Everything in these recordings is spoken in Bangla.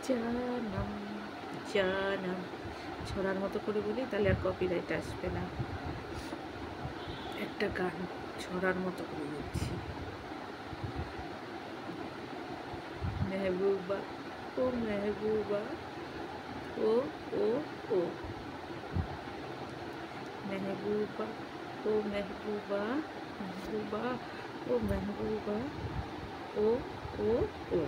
জানাম জানাম ছড়ার মতো করে বলি, তাহলে আর কপিরাইট আসবে না। একটা গান ছড়ার মতো করে বলছি। মেহবুবা ও মেহবুবা ও ও ও মেহবুবা ও মেহবুবা মেহবুবা ও মেहबूबा ओ ओ ओ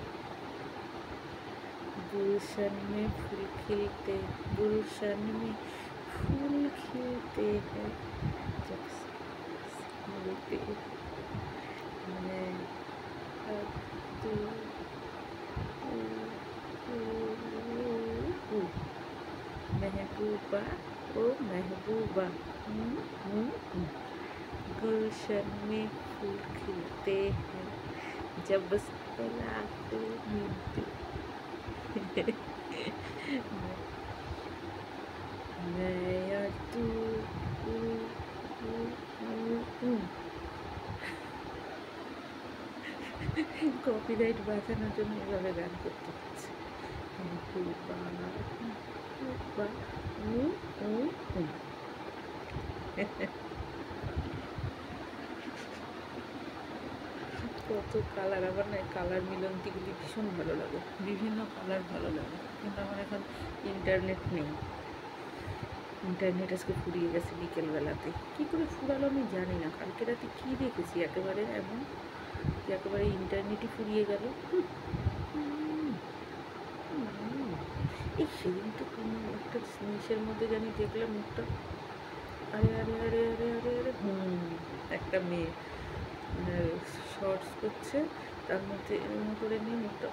गुलशन में फूल खिलते, गुलशन में फूल खिलते हैं जब मिलते मैं अब तू महबूबा ओ महबूबा गुलशन में फूल खिलते हैं जब मुस्कुराते मिलते मैं और तू কপিরাইট বাঁচানোর জন্য এভাবে গান করতে হচ্ছে। কত কালার, আবার না কালার মিলন্তিগুলি ভীষণ ভালো লাগে, বিভিন্ন কালার ভালো লাগে, কিন্তু আমার এখন ইন্টারনেট নেই। ইন্টারনেট আজকে ফুরিয়ে গেছে বিকেলবেলাতে। কী করে ফুরালো আমি জানি না। কালকে রাতে কী দেখেছি একেবারে এমন যে একেবারে ইন্টারনেটই ফুরিয়ে গেল। এই সেদিন তো কোনো একটা জিনিসের মধ্যে জানি দেখলাম মুখটা, আরে আরে আরে আরে আরে আরে একটা মেয়ে শর্টস করছে, তার মধ্যে এরকম করে নিয়ে মুখটা